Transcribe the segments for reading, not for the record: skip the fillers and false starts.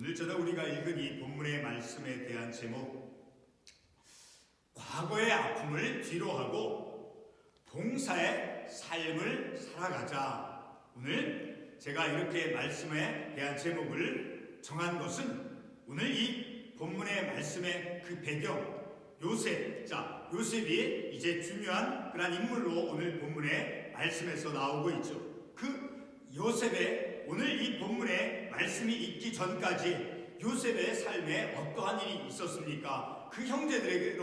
오늘 저녁 우리가 읽은 이 본문의 말씀에 대한 제목, 과거의 아픔을 뒤로하고 봉사의 삶을 살아가자. 오늘 제가 이렇게 말씀에 대한 제목을 정한 것은 오늘 이 본문의 말씀의 그 배경, 요셉. 자, 요셉이 이제 중요한 그런 인물로 오늘 본문의 말씀에서 나오고 있죠. 그 요셉의 오늘 이 본문의 말씀이 있기 전까지 요셉의 삶에 어떠한 일이 있었습니까? 그 형들로부터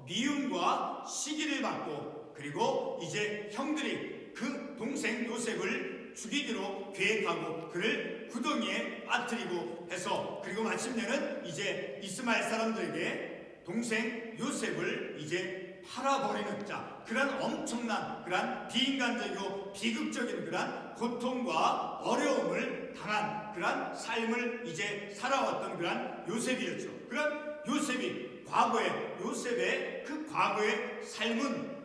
미움과 시기를 받고, 그리고 이제 형들이 그 동생 요셉을 죽이기로 계획하고 그를 구덩이에 빠뜨리고 해서, 그리고 마침내는 이제 이스마엘 사람들에게 동생 요셉을 이제 팔아버리는, 자, 그런 엄청난 그런 비인간적이고 비극적인 그런 고통과 어려움을 당한 그런 삶을 이제 살아왔던 그런 요셉이었죠. 그런 요셉이 요셉의 그 과거의 삶은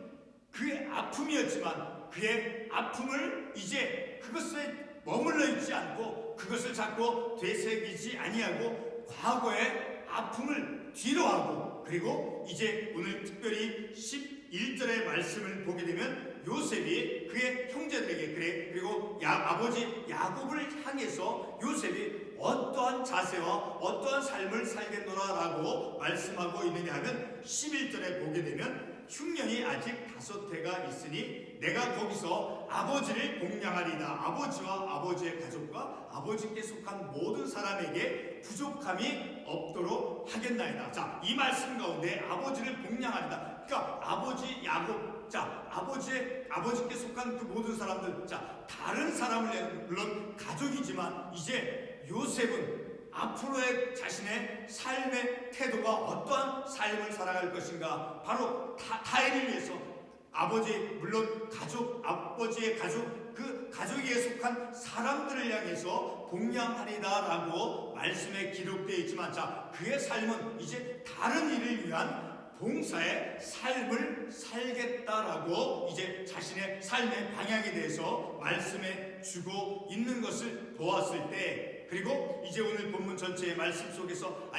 그의 아픔이었지만, 그의 아픔을 이제 그것에 머물러 있지 않고 그것을 자꾸 되새기지 아니하고 과거의 아픔을 뒤로하고, 그리고 이제 오늘 특별히 11절의 말씀을 보게 되면 요셉이 그의 형제들에게, 그리고 아버지 야곱을 향해서 요셉이 어떠한 자세와 어떠한 삶을 살겠노라라고 말씀하고 있느냐 하면 11절에 보게 되면 흉년이 아직 5해가 있으니 내가 거기서 아버지를 공양하리다. 아버지와 아버지의 가족과 아버지께 속한 모든 사람에게 부족함이 없도록 하겠나이다. 자, 이 말씀 가운데 아버지를 공양하리다. 그러니까 아버지 야곱, 자, 아버지께 속한 그 모든 사람들, 자, 다른 사람을, 물론 가족이지만 이제 요셉은 앞으로의 자신의 삶의 태도가 어떠한 삶을 살아갈 것인가, 바로 타인을 위해서 물론 아버지의 가족, 그 가족에 속한 사람들을 향해서 공양하리다라고 말씀에 기록되어 있지만, 자, 그의 삶은 이제 다른 일을 위한 봉사의 삶을 살겠다라고 이제 자신의 삶의 방향에 대해서 말씀해 주고 있는 것을 보았을 때, 그리고 이제 오늘 본문 전체의 말씀 속에서,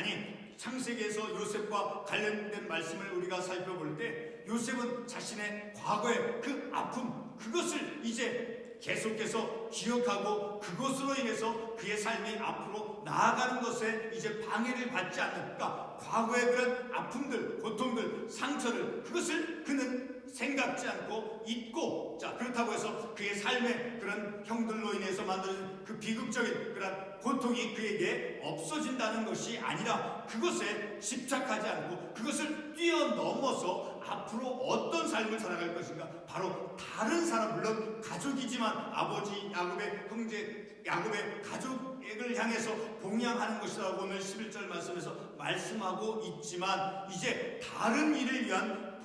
창세기에서 요셉과 관련된 말씀을 우리가 살펴볼 때 요셉은 자신의 과거의 그 아픔, 그것을 이제 계속해서 기억하고 그것으로 인해서 그의 삶이 앞으로 나아가는 것에 이제 방해를 받지 않는, 그러니까 과거의 그런 아픔들, 고통들, 상처를, 그것을 그는 생각지 않고 잊고, 자, 그렇다고 해서 그의 삶의 그런 형들로 인해서 만드는 그 비극적인 그런 고통이 그에게 없어진다는 것이 아니라 그것에 집착하지 않고 그것을 뛰어넘어서 앞으로 어떤 삶을 살아갈 것인가, 바로 다른 사람, 물론 가족이지만 아버지 야곱의 형제 야곱의 가족을 향해서 봉양하는 것이라고 오늘 11절 말씀에서 말씀하고 있지만, 이제 다른 일을 위한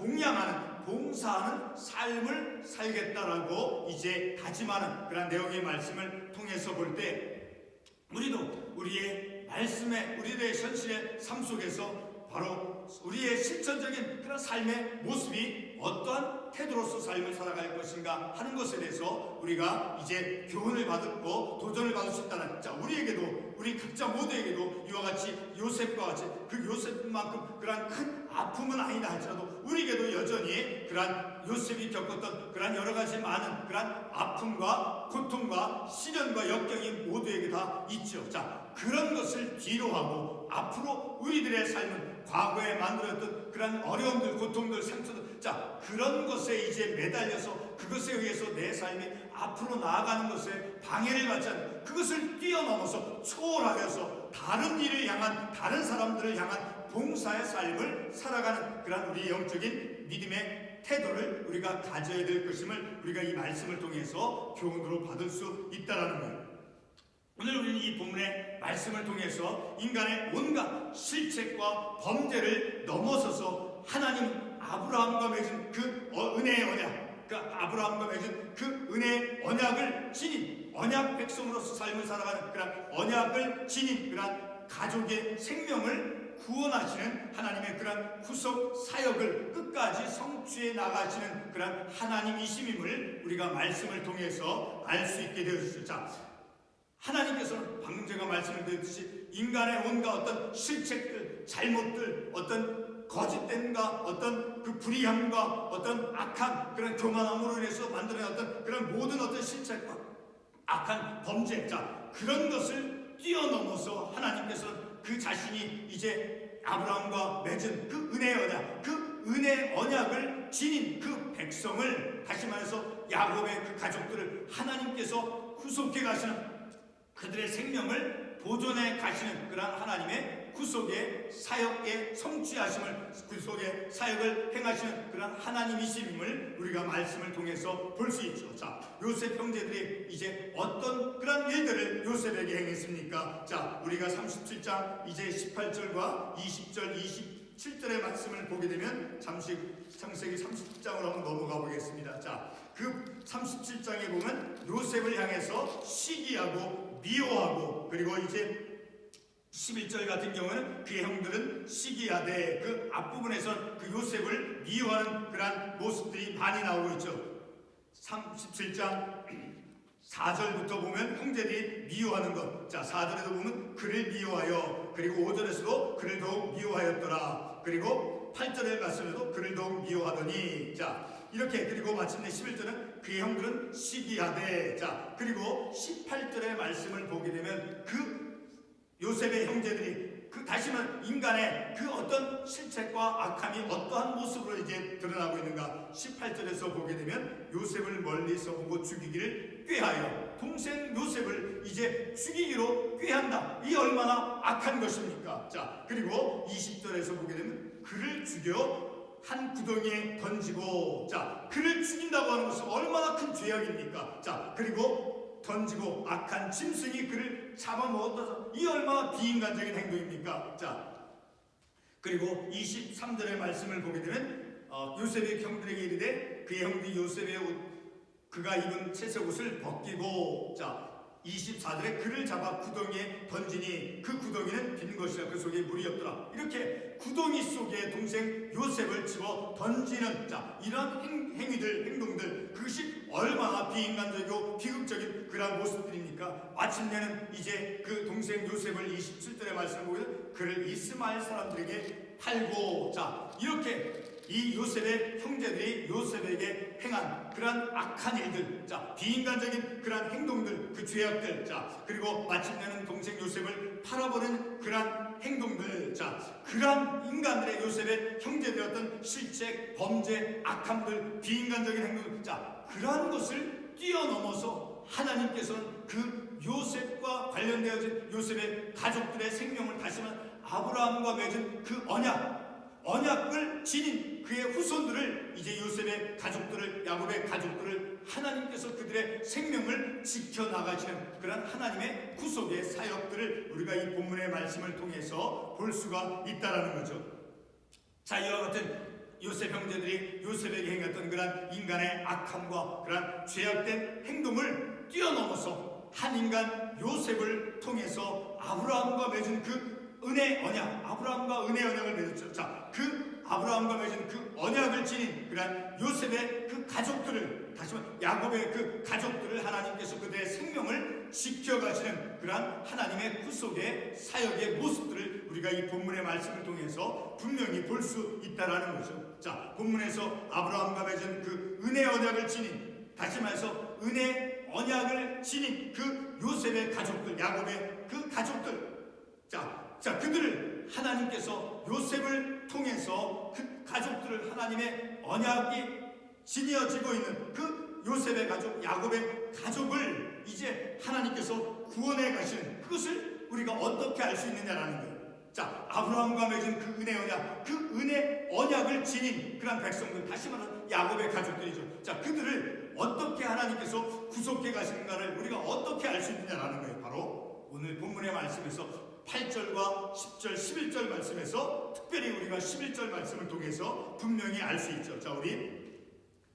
봉사하는 삶을 살겠다라고 이제 다짐하는 그런 내용의 말씀을 통해서 볼 때, 우리도 우리의 말씀에, 우리의 현실의 삶 속에서 바로 우리의 실천적인 그런 삶의 모습이 어떠한 태도로서 삶을 살아갈 것인가 하는 것에 대해서 우리가 이제 교훈을 받고 도전을 받을 수 있다는, 자, 우리 각자 모두에게도 이와 같이 요셉과 같이 그 요셉만큼 그러한 큰 아픔은 아니다 할지라도 우리에게도 여전히 그러한 요셉이 겪었던 그러한 여러 가지 많은 그러한 아픔과 고통과 시련과 역경이 모두에게 다 있죠. 자, 그런 것을 뒤로하고 앞으로 우리들의 삶은 과거에 만들었던 그런 어려움들, 고통들, 상처들, 자, 그런 것에 이제 매달려서 그것에 의해서 내 삶이 앞으로 나아가는 것에 방해를 받지 않는, 그것을 뛰어넘어서 초월하여서 다른 일을 향한, 다른 사람들을 향한 봉사의 삶을 살아가는 그런 우리의 영적인 믿음의 태도를 우리가 가져야 될 것임을 우리가 이 말씀을 통해서 교훈으로 받을 수 있다라는 거예요. 오늘 우리는 이 본문의 말씀을 통해서 인간의 온갖 실책과 범죄를 넘어서서 하나님 아브라함과 맺은 그 은혜의 언약, 그러니까 아브라함과 맺은 그 은혜의 언약을 지닌 언약 백성으로서 삶을 살아가는 그런 언약을 지닌 그런 가족의 생명을 구원하시는 하나님의 그런 구속 사역을 끝까지 성취해 나가시는 그런 하나님이심임을 우리가 말씀을 통해서 알 수 있게 되었습니다. 하나님께서는 방금 제가 말씀을 드렸듯이 인간의 온갖 어떤 실책들, 잘못들, 어떤 거짓됨과 어떤 그 불의함과 어떤 악한 그런 교만함으로 인해서 만드는 어떤 그런 모든 어떤 실책과 악한 범죄, 자 그런 것을 뛰어넘어서 하나님께서는 그 자신이 이제 아브라함과 맺은 그 은혜의 언약, 그 은혜의 언약을 지닌 그 백성을, 다시 말해서 야곱의 그 가족들을 하나님께서 구속해 가시는, 그들의 생명을 보존해 가시는 그러한 하나님의 구속의 사역의 성취하심을, 구속의 사역을 행하시는 그러한 하나님이심을 우리가 말씀을 통해서 볼 수 있죠. 자, 요셉 형제들이 이제 어떤 그런 일들을 요셉에게 행했습니까? 자, 우리가 37장 이제 18절과 20절, 27절의 말씀을 보게 되면 잠시 창세기 30장으로 한번 넘어가 보겠습니다. 자, 그 37장에 보면 요셉을 향해서 시기하고 미워하고, 그리고 이제 11절 같은 경우는 그의 형들은 시기하되, 그 앞부분에선 그 요셉을 미워하는 그러한 모습들이 많이 나오고 있죠. 37장 4절부터 보면 형제들이 미워하는 것, 자 4절에도 보면 그를 미워하여, 그리고 5절에서도 그를 더욱 미워하였더라, 그리고 8절의 말씀에도 그를 더욱 미워하더니, 자 이렇게, 그리고 마침내 11절은 그의 형들은 시기하되, 자 그리고 18절의 말씀을 보게 되면 그 요셉의 형제들이, 그 다시 말해 인간의 그 어떤 실책과 악함이 어떠한 모습으로 이제 드러나고 있는가, 18절에서 보게 되면 요셉을 멀리서 보고 죽이기를 꾀하여, 동생 요셉을 이제 죽이기로 꾀한다. 이 얼마나 악한 것입니까? 자 그리고 20절에서 보게 되면 그를 죽여 한 구덩이에 던지고, 자 그를 죽인다고 하는 것은 얼마나 큰 죄악입니까? 자 그리고 던지고 악한 짐승이 그를 잡아먹었다. 이 얼마나 비인간적인 행동입니까? 자 그리고 23절의 말씀을 보게 되면 요셉의 형들에게 이르되 그의 형들이 요셉의 옷, 그가 입은 채색 옷을 벗기고, 자 24절에 그를 잡아 구덩이에 던지니 그 구덩이는 빈 것이라 그 속에 물이 없더라. 이렇게 구덩이 속에 동생 요셉을 집어 던지는, 자 이런 행위들, 행동들, 그것이 얼마나 비인간적이고 비극적인 그런 모습들입니까? 마침내는 이제 그 동생 요셉을 27절의 말씀을 보면 그를 이스마엘 사람들에게 팔고, 자 이렇게 이 요셉의 형제들이 요셉에게 행한 그러한 악한 일들, 자 비인간적인 그러한 행동들, 그 죄악들, 자 그리고 마침내는 동생 요셉을 팔아버린 그러한 행동들, 자 그러한 인간들의, 요셉의 형제들의 어떤 실책, 범죄, 악함들, 비인간적인 행동, 자 그러한 것을 뛰어넘어서 하나님께서는 그 요셉과 관련되어진 요셉의 가족들의 생명을, 다시 말해 아브라함과 맺은 그 언약을 지닌 그의 후손들을, 이제 요셉의 가족들을, 야곱의 가족들을 하나님께서 그들의 생명을 지켜나가시는 그런 하나님의 구속의 사역들을 우리가 이 본문의 말씀을 통해서 볼 수가 있다는 거죠. 자 이와 같은 요셉 형제들이 요셉에게 행했던 그런 인간의 악함과 그런 죄악된 행동을 뛰어넘어서 한 인간 요셉을 통해서 아브라함과 맺은 그 은혜 언약, 아브라함과 은혜 언약을 맺었죠. 자, 그 아브라함과 맺은 그 언약을 지닌 그러한 요셉의 그 가족들을, 다시 말해 야곱의 그 가족들을 하나님께서 그들의 생명을 지켜가시는 그러한 하나님의 구속의 사역의 모습들을 우리가 이 본문의 말씀을 통해서 분명히 볼 수 있다라는 거죠. 자, 본문에서 아브라함과 맺은 그 은혜 언약을 지닌, 다시 말해서 은혜 언약을 지닌 그 요셉의 가족들, 야곱의 그 가족들, 자 그들을 하나님께서 요셉을 통해서 그 가족들을, 하나님의 언약이 지니어지고 있는 그 요셉의 가족, 야곱의 가족을 이제 하나님께서 구원해 가시는, 그것을 우리가 어떻게 알 수 있느냐라는 거예요. 자, 아브라함과 맺은 그 은혜 언약, 그 은혜 언약을 지닌 그런 백성들, 다시 말하면 야곱의 가족들이죠. 자, 그들을 어떻게 하나님께서 구속해 가시는가를 우리가 어떻게 알 수 있느냐라는 거예요. 바로 오늘 본문의 말씀에서 8절과 10절, 11절 말씀에서, 특별히 우리가 11절 말씀을 통해서 분명히 알 수 있죠. 자, 우리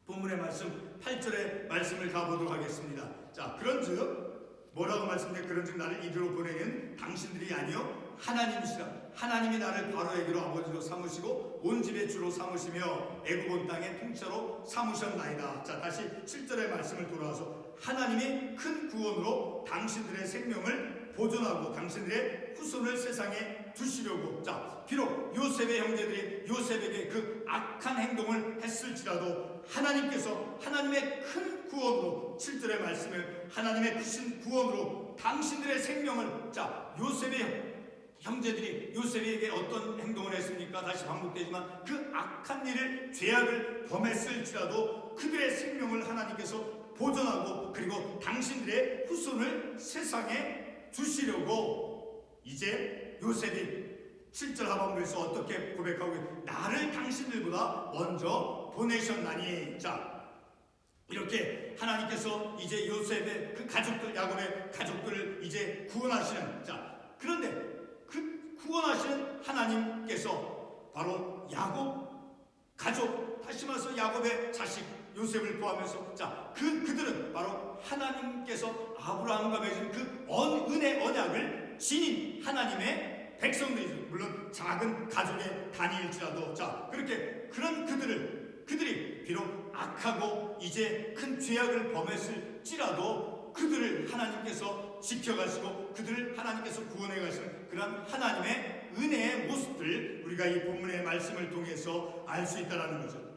본문의 말씀 8절의 말씀을 가보도록 하겠습니다. 자, 그런즉 뭐라고 말씀드려? 그런즉 나를 이리로 보내는 당신들이 아니요 하나님이시라. 하나님이 나를 바로에게로 아버지로 삼으시고 온 집의 주로 삼으시며 애굽 온 땅의 통치자로 삼으셨나이다. 자, 다시 7절의 말씀을 돌아와서 하나님이 큰 구원으로 당신들의 생명을 보존하고 당신들의 후손을 세상에 두시려고, 자, 비록 요셉의 형제들이 요셉에게 그 악한 행동을 했을지라도 하나님께서 하나님의 큰 구원으로, 7절의 말씀을 하나님의 크신 구원으로 당신들의 생명을, 자, 요셉의 형제들이 요셉에게 어떤 행동을 했습니까? 다시 반복되지만 그 악한 일을, 죄악을 범했을지라도 그들의 생명을 하나님께서 보존하고 그리고 당신들의 후손을 세상에 주시려고 이제 요셉이 7절 하반부에서 어떻게 고백하고 있어요? 나를 당신들보다 먼저 보내셨나니. 자, 이렇게 하나님께서 이제 요셉의 그 가족들, 야곱의 가족들을 이제 구원하시는, 자, 그런데 그 구원하시는 하나님께서 바로 야곱 가족, 다시 말해서 야곱의 자식 요셉을 포함해서, 자, 그들은 바로 하나님께서 아브라함과 맺은 그 은혜 언약을 지닌 하나님의 백성들이죠. 물론 작은 가족의 단위일지라도, 자, 그렇게 그런 그들이 비록 악하고 이제 큰 죄악을 범했을지라도 그들을 하나님께서 지켜가시고 그들을 하나님께서 구원해 가시는 그런 하나님의 은혜의 모습들, 우리가 이 본문의 말씀을 통해서 알 수 있다는 거죠.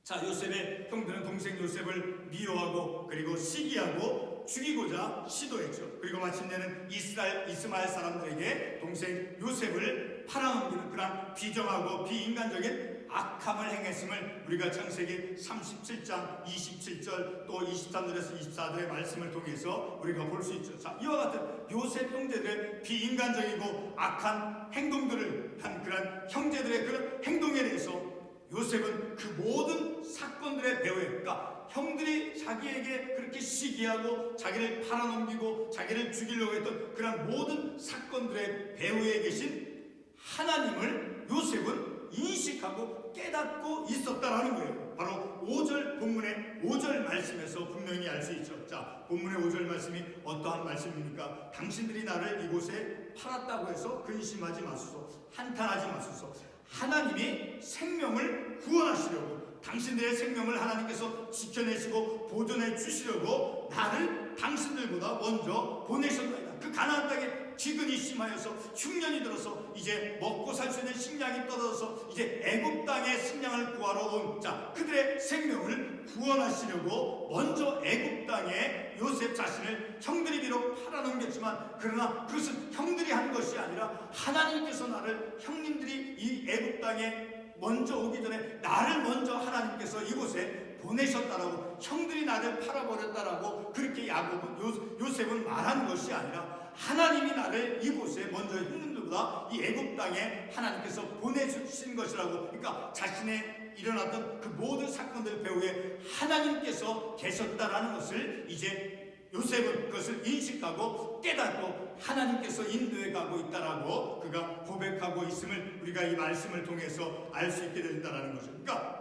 자, 요셉의 형들은 동생 요셉을 미워하고 그리고 시기하고 죽이고자 시도했죠. 그리고 마침내는 이스마엘 사람들에게 동생 요셉을 팔아넘기는 그런 비정하고 비인간적인 악함을 행했음을 우리가 창세기 37장 27절 또 23절에서 24절의 말씀을 통해서 우리가 볼 수 있죠. 자, 이와 같은 요셉 형제들의 비인간적이고 악한 행동들을 한 그런 형제들의 그런 행동에 대해서 요셉은 그 모든 사건들의 배후에, 그러니까 형들이 자기에게 그렇게 시기하고 자기를 팔아넘기고 자기를 죽이려고 했던 그런 모든 사건들의 배후에 계신 하나님을 요셉은 인식하고 깨닫고 있었다라는 거예요. 바로 5절 본문의 5절 말씀에서 분명히 알 수 있죠. 자, 본문의 5절 말씀이 어떠한 말씀입니까? 당신들이 나를 이곳에 팔았다고 해서 근심하지 마소서, 한탄하지 마소서. 하나님이 생명을 구원하시려고, 당신들의 생명을 하나님께서 지켜내시고 보존해 주시려고 나를 당신들보다 먼저 보내셨나이다. 그 가나안 땅에 기근이 심하여서 흉년이 들어서 이제 먹고 살 수 있는 식량이 떨어져서 이제 애굽 땅에 식량을 구하러 온, 자, 그들의 생명을 구원하시려고 먼저 애굽 땅에 요셉 자신을 형들이 비록 팔아넘겼지만 그러나 그것은 형들이 한 것이 아니라 하나님께서 나를, 형님들이 이 애굽 땅에 먼저 오기 전에 나를 먼저 하나님께서 이곳에 보내셨다라고, 형들이 나를 팔아버렸다라고 그렇게 요셉은 말한 것이 아니라 하나님이 나를 이곳에 먼저 형님들보다 이 애굽 땅에 하나님께서 보내주신 것이라고, 그러니까 자신의 일어났던 그 모든 사건들 배후에 하나님께서 계셨다라는 것을 이제 요셉은 그것을 인식하고 깨닫고 하나님께서 인도해 가고 있다라고 그가 고백하고 있음을 우리가 이 말씀을 통해서 알 수 있게 된다는 거죠. 그러니까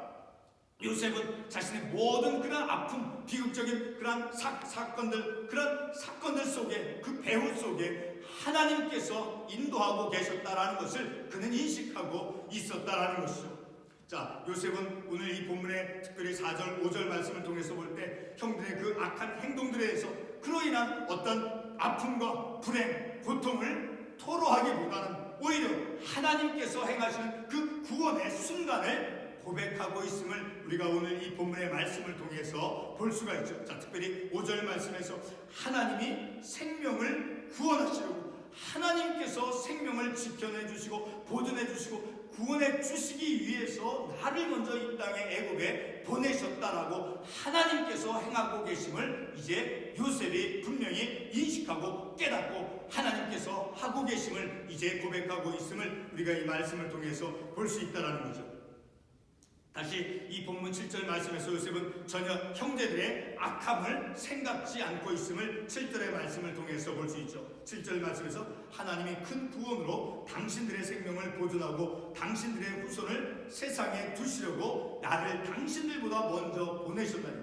요셉은 자신의 모든 그런 아픔, 비극적인 그런 그런 사건들 속에, 그 배후 속에 하나님께서 인도하고 계셨다라는 것을 그는 인식하고 있었다라는 것이죠. 자, 요셉은 오늘 이 본문의 특별히 4절, 5절 말씀을 통해서 볼 때 형들의 그 악한 행동들에 대해서 그로 인한 어떤 아픔과 불행, 고통을 토로하기보다는 오히려 하나님께서 행하시는 그 구원의 순간을 고백하고 있음을 우리가 오늘 이 본문의 말씀을 통해서 볼 수가 있죠. 자, 특별히 5절 말씀에서 하나님이 생명을 구원하시려고, 하나님께서 생명을 지켜내 주시고 보존해 주시고 구원해 주시기 위해서 나를 먼저 이 땅에 애굽에 보내셨다라고 하나님께서 행하고 계심을 이제 요셉이 분명히 인식하고 깨닫고 하나님께서 하고 계심을 이제 고백하고 있음을 우리가 이 말씀을 통해서 볼 수 있다는 거죠. 다시 이 본문 7절 말씀에서 요셉은 전혀 형제들의 악함을 생각지 않고 있음을 7절의 말씀을 통해서 볼 수 있죠. 7절 말씀에서 하나님이 큰 구원으로 당신들의 생명을 보존하고 당신들의 후손을 세상에 두시려고 나를 당신들보다 먼저 보내셨다니.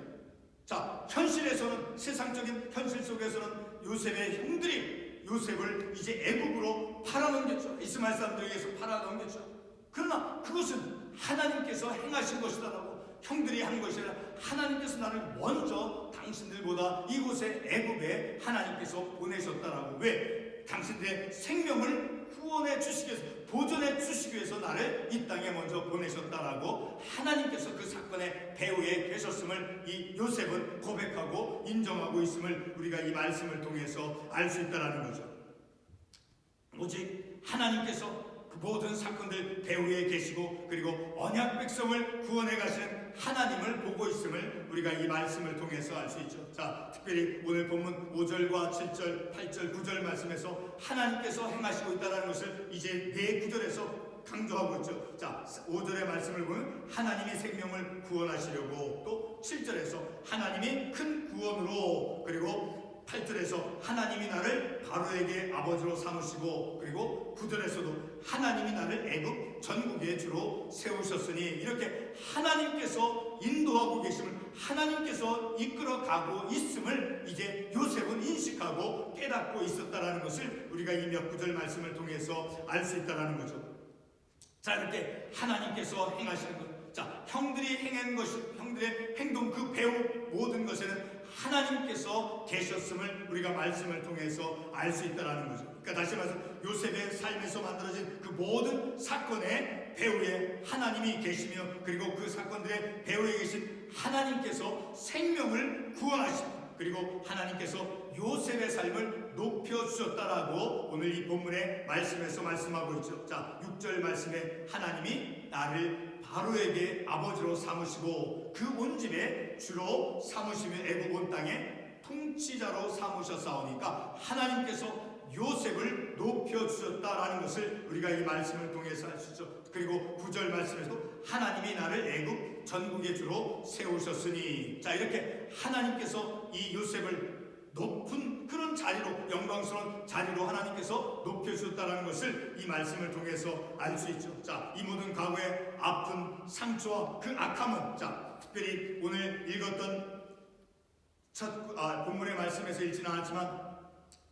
자, 현실에서는, 세상적인 현실 속에서는 요셉의 형들이 요셉을 이제 애국으로 팔아넘겼죠. 이스마엘 사람들에게서 팔아넘겼죠. 그러나 그것은 하나님께서 행하신 것이다라고, 형들이 한 것이 아니라 하나님께서 나를 먼저 당신들보다 이곳에 애굽에 하나님께서 보내셨다라고. 왜? 당신들의 생명을 구원해 주시기 위해서, 보존해 주시기 위해서 나를 이 땅에 먼저 보내셨다라고 하나님께서 그 사건의 배후에 계셨음을 이 요셉은 고백하고 인정하고 있음을 우리가 이 말씀을 통해서 알 수 있다라는 거죠. 오직 하나님께서 그 모든 사건들 배후에 계시고 그리고 언약 백성을 구원해 가시는 하나님을 보고 있음을 우리가 이 말씀을 통해서 알 수 있죠. 자, 특별히 오늘 본문 5절과 7절, 8절, 9절 말씀에서 하나님께서 행하시고 있다는 것을 이제 네 구절에서 강조하고 있죠. 자, 5절의 말씀을 보면 하나님이 생명을 구원하시려고, 또 7절에서 하나님이 큰 구원으로, 그리고 8절에서 하나님이 나를 바로에게 아버지로 삼으시고, 그리고 9절에서도 하나님이 나를 애굽 전국의 주로 세우셨으니, 이렇게 하나님께서 인도하고 계심을, 하나님께서 이끌어가고 있음을 이제 요셉은 인식하고 깨닫고 있었다라는 것을 우리가 이 몇 구절 말씀을 통해서 알 수 있다라는 거죠. 자, 이렇게 하나님께서 행하시는 것, 자, 형들이 행한 것이, 형들의 행동 그 배우 모든 것에는 하나님께서 계셨음을 우리가 말씀을 통해서 알 수 있다라는 거죠. 그러니까 다시 말해서 요셉의 삶에서 만들어진 그 모든 사건의 배후에 하나님이 계시며, 그리고 그 사건들의 배후에 계신 하나님께서 생명을 구원하시고, 그리고 하나님께서 요셉의 삶을 높여주셨다라고 오늘 이 본문의 말씀에서 말씀하고 있죠. 자, 6절 말씀에 하나님이 나를 바로에게 아버지로 삼으시고 그 온 집에 주로 삼으시며 애굽 온 땅에 통치자로 삼으셨사오니까 하나님께서 요셉을 높여주셨다라는 것을 우리가 이 말씀을 통해서 알 수 있죠. 그리고 9절 말씀에서도 하나님이 나를 애굽 전국의 주로 세우셨으니, 자, 이렇게 하나님께서 이 요셉을 높은 그런 자리로, 영광스러운 자리로 하나님께서 높여주셨다는 것을 이 말씀을 통해서 알 수 있죠. 자, 이 모든 과거의 아픈 상처와 그 악함은, 자, 특별히 오늘 읽었던 본문의 말씀에서 읽지는 않았지만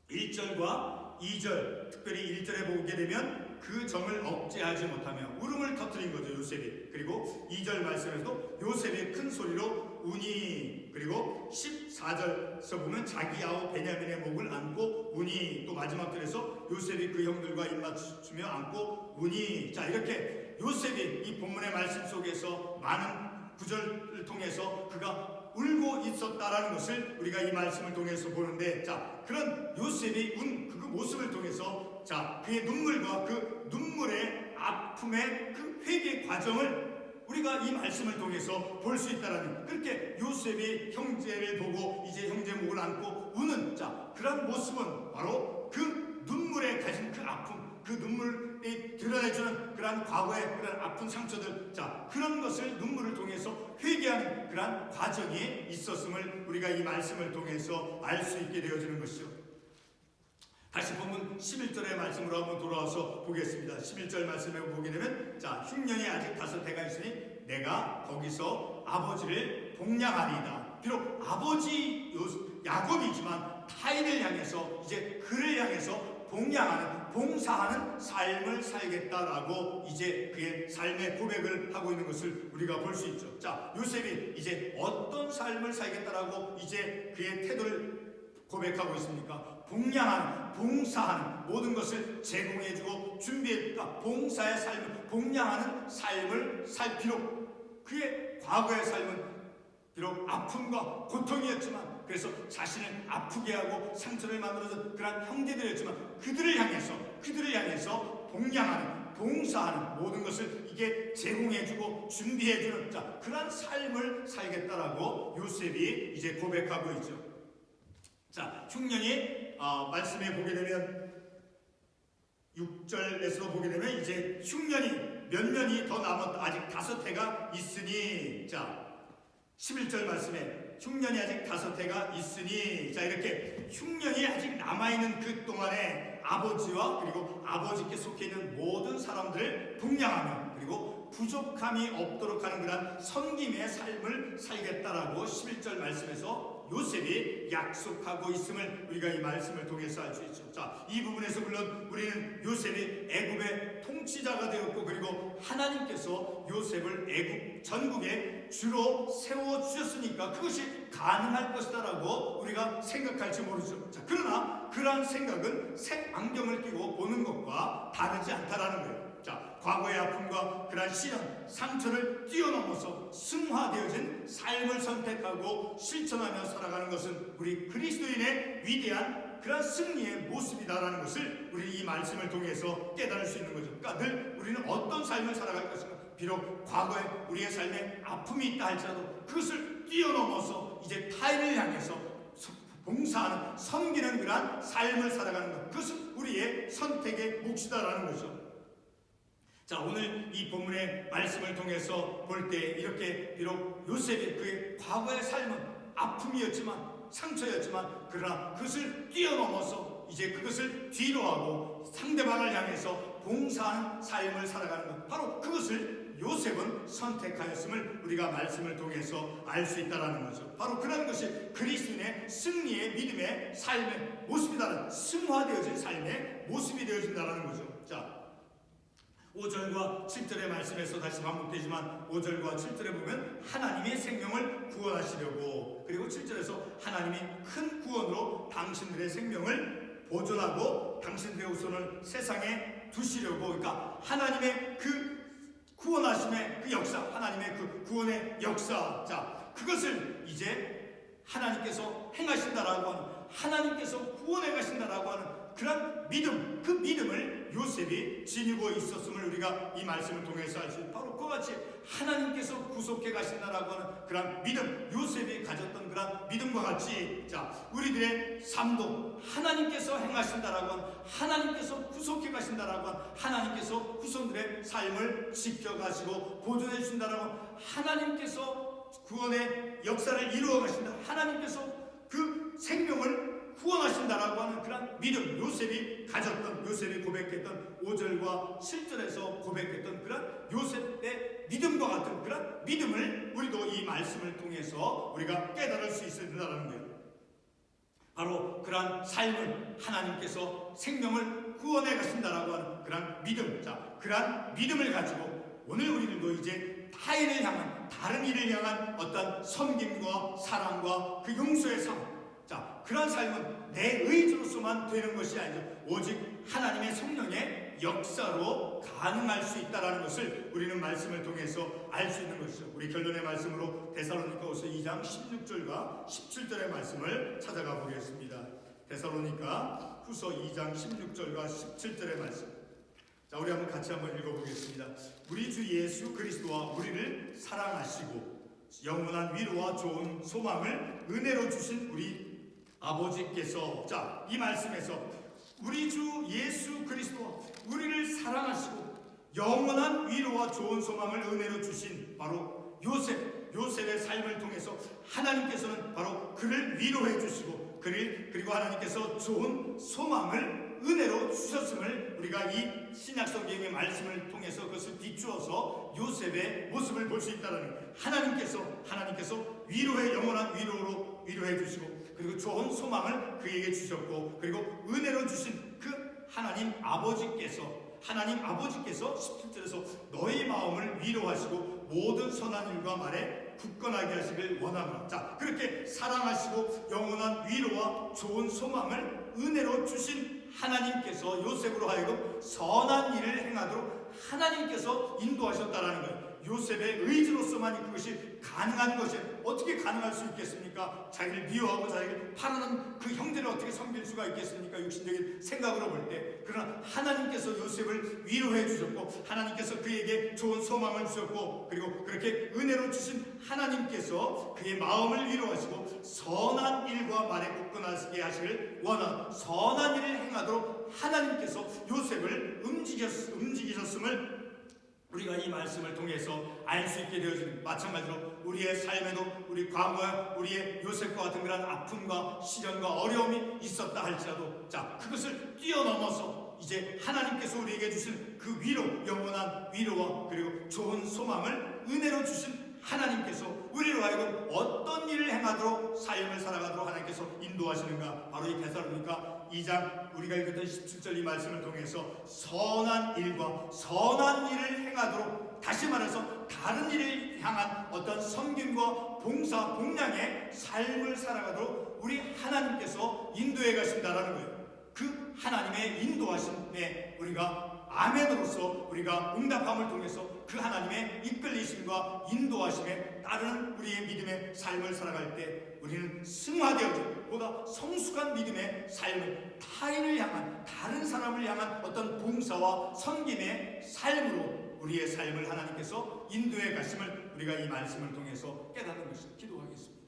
1절과 2절, 특별히 1절에 보게 되면 그 정을 억제하지 못하며 울음을 터뜨린 거죠, 요셉이. 그리고 2절 말씀에서도 요셉이 큰 소리로 우니, 그리고 14절에서 보면 자기 아우 베냐민의 목을 안고 우니, 또 마지막 절에서 요셉이 그 형들과 입맞추며 안고 우니. 자, 이렇게 요셉이 이 본문의 말씀 속에서 많은 구절을 통해서 그가 울고 있었다라는 것을 우리가 이 말씀을 통해서 보는데, 자, 그런 요셉이 운 그 모습을 통해서, 자, 그의 눈물과 그 눈물의 아픔의 그 회개 과정을 우리가 이 말씀을 통해서 볼 수 있다라는, 그렇게 요셉이 형제를 보고 이제 형제 목을 안고 우는, 자, 그런 모습은 바로 그 눈물에 가진 그 아픔, 그 눈물이 드러내주는 그러한 과거의 그런 아픈 상처들, 자, 그런 것을 눈물을 통해서 회개하는 그러한 과정이 있었음을 우리가 이 말씀을 통해서 알 수 있게 되어지는 것이죠. 다시 본문 11절의 말씀으로 한번 돌아와서 보겠습니다. 11절 말씀에 보게 되면, 자, 흉년이 아직 5해가 있으니 내가 거기서 아버지를 복양하리이다. 비록 아버지 야곱이지만 타인을 향해서, 이제 그를 향해서 복양하는, 봉사하는 삶을 살겠다라고 이제 그의 삶의 고백을 하고 있는 것을 우리가 볼 수 있죠. 자, 요셉이 이제 어떤 삶을 살겠다라고 이제 그의 태도를 고백하고 있습니까? 복양하는, 봉사하는, 모든 것을 제공해주고 준비했다. 봉사의 삶을, 복양하는 삶을 비록 그의 과거의 삶은 비록 아픔과 고통이었지만, 그래서 자신을 아프게 하고 상처를 만들어준 그러한 형제들이었지만 그들을 향해서 복양하는, 봉사하는 모든 것을 이게 제공해주고 준비해주는, 자, 그러한 삶을 살겠다라고 요셉이 이제 고백하고 있죠. 자, 흉년이 말씀에 보게 되면 6절에서 보게 되면 이제 흉년이 몇 년이 더 남았다. 아직 5해가 있으니, 자, 11절 말씀에 흉년이 아직 5해가 있으니, 자, 이렇게 흉년이 아직 남아있는 그 동안에 아버지와 그리고 아버지께 속해 있는 모든 사람들을 복양하며, 그리고 부족함이 없도록 하는 그런 섬김의 삶을 살겠다라고 11절 말씀에서 요셉이 약속하고 있음을 우리가 이 말씀을 통해서 알 수 있죠. 자, 이 부분에서 물론 우리는 요셉이 애굽의 통치자가 되었고, 그리고 하나님께서 요셉을 애굽 전국에 주로 세워주셨으니까 그것이 가능할 것이다라고 우리가 생각할지 모르죠. 자, 그러나 그러한 생각은 새 안경을 끼고 보는 것과 다르지 않다라는 거예요. 자, 과거의 아픔과 그러한 시련, 상처를 뛰어넘어서 승화되어진 삶을 선택하고 실천하며 살아가는 것은 우리 그리스도인의 위대한 그런 승리의 모습이다라는 것을 우리 이 말씀을 통해서 깨달을 수 있는 거죠. 그러니까 늘 우리는 어떤 삶을 살아갈 것인가, 비록 과거에 우리의 삶에 아픔이 있다 할지라도 그것을 뛰어넘어서 이제 타인을 향해서 봉사하는, 섬기는 그러한 삶을 살아가는 것, 그것은 우리의 선택의 몫이다라는 거죠. 자, 오늘 이 본문의 말씀을 통해서 볼 때 이렇게 비록 요셉이 그의 과거의 삶은 아픔이었지만, 상처였지만, 그러나 그것을 뛰어넘어서 이제 그것을 뒤로하고 상대방을 향해서 봉사하는 삶을 살아가는 것, 바로 그것을 요셉은 선택하였음을 우리가 말씀을 통해서 알 수 있다는 거죠. 바로 그런 것이 그리스도인의 승리의 믿음의 삶의 모습이다라는, 승화되어진 삶의 모습이 되어진다는 거죠. 자, 5절과 7절의 말씀에서 다시 반복되지만 5절과 7절에 보면 하나님의 생명을 구원하시려고, 그리고 7절에서 하나님이 큰 구원으로 당신들의 생명을 보존하고 당신들의 후손을 세상에 두시려고, 그러니까 하나님의 그 구원하심의 그 역사, 하나님의 그 구원의 역사, 자, 그것을 이제 하나님께서 행하신다라고 하는, 하나님께서 구원해 가신다라고 하는 그런 믿음, 그 믿음을 요셉이 지니고 있었음을 우리가 이 말씀을 통해서 알 수 있습니다. 바로 그와 같이 하나님께서 구속해 가신다라고 하는 그런 믿음, 요셉이 가졌던 그런 믿음과 같이, 자, 우리들의 삶도 하나님께서 행하신다라고 하는, 하나님께서 구속해 가신다라고 하는, 하나님께서 후손들의 삶을 지켜가시고 보존해 주신다라고 하는, 하나님께서 구원의 역사를 이루어 가신다, 하나님께서 그 생명을 구원하신다라고 하는 그런 믿음, 요셉이 가졌던, 요셉이 고백했던 5절과 7절에서 고백했던 그런 요셉의 믿음과 같은 그런 믿음을 우리도 이 말씀을 통해서 우리가 깨달을 수 있어야 된다는 거예요. 바로 그러한 삶을 하나님께서 생명을 구원해 가신다라고 하는 그러한 믿음, 자, 그러한 믿음을 가지고 오늘 우리들도 이제 타인을 향한, 다른 이를 향한 어떤 섬김과 사랑과 그 용서의 삶, 자, 그런 삶은 내 의지로서만 되는 것이 아니죠. 오직 하나님의 성령의 역사로 가능할 수 있다는 것을 우리는 말씀을 통해서 알 수 있는 것이죠. 우리 결론의 말씀으로 데살로니가후서 2장 16절과 17절의 말씀을 찾아가 보겠습니다. 데살로니가 후서 2장 16절과 17절의 말씀. 자, 우리 같이 한번 읽어보겠습니다. 우리 주 예수 그리스도와 우리를 사랑하시고 영원한 위로와 좋은 소망을 은혜로 주신 우리 아버지께서, 자, 이 말씀에서 우리 주 예수 그리스도와 우리를 사랑하시고 영원한 위로와 좋은 소망을 은혜로 주신 바로 요셉의 삶을 통해서 하나님께서는 바로 그를 위로해 주시고 그리고 하나님께서 좋은 소망을 은혜로 주셨음을 우리가 이 신약성경의 말씀을 통해서 그것을 비추어서 요셉의 모습을 볼 수 있다는, 하나님께서 위로의 영원한 위로로 위로해 주시고 그리고 좋은 소망을 그에게 주셨고, 그리고 은혜로 주신 그 하나님 아버지께서 17절에서 너희 마음을 위로하시고 모든 선한 일과 말에 굳건하게 하시길 원하노라. 자, 그렇게 사랑하시고 영원한 위로와 좋은 소망을 은혜로 주신 하나님께서 요셉으로 하여금 선한 일을 행하도록 하나님께서 인도하셨다라는 거예요. 요셉의 의지로서만 그것이 가능한 것이, 어떻게 가능할 수 있겠습니까? 자기를 미워하고 자기를 파는 그 형제를 어떻게 섬길 수가 있겠습니까? 육신적인 생각으로 볼 때. 그러나 하나님께서 요셉을 위로해 주셨고 하나님께서 그에게 좋은 소망을 주셨고, 그리고 그렇게 은혜로 주신 하나님께서 그의 마음을 위로하시고 선한 일과 말에 굳건하게 하시길 원하는, 선한 일을 행하도록 하나님께서 요셉을 움직이셨음을 우리가 이 말씀을 통해서 알 수 있게 되어지는, 마찬가지로 우리의 삶에도 우리 과거에 우리의 요셉과 같은 그런 아픔과 시련과 어려움이 있었다 할지라도, 자, 그것을 뛰어넘어서 이제 하나님께서 우리에게 주신 그 위로, 영원한 위로와 그리고 좋은 소망을 은혜로 주신 하나님께서 우리로 하여금 어떤 일을 행하도록 삶을 살아가도록 하나님께서 인도하시는가? 바로 이 데살로니가 2장 우리가 읽었던 17절 이 말씀을 통해서 선한 일과 선한 일을 행하도록, 다시 말해서 다른 일을 향한 어떤 섬김과 봉사, 봉양의 삶을 살아가도록 우리 하나님께서 인도해 가신다라는 거예요. 그 하나님의 인도하심에 우리가 아멘으로서 우리가 응답함을 통해서 그 하나님의 이끌리심과 인도하심에 따르는 우리의 믿음의 삶을 살아갈 때 우리는 승화되어진 보다 성숙한 믿음의 삶을 타인을 향한, 다른 사람을 향한 어떤 봉사와 섬김의 삶으로 우리의 삶을 하나님께서 인도해 가심을 우리가 이 말씀을 통해서 깨닫는 것을 기도하겠습니다.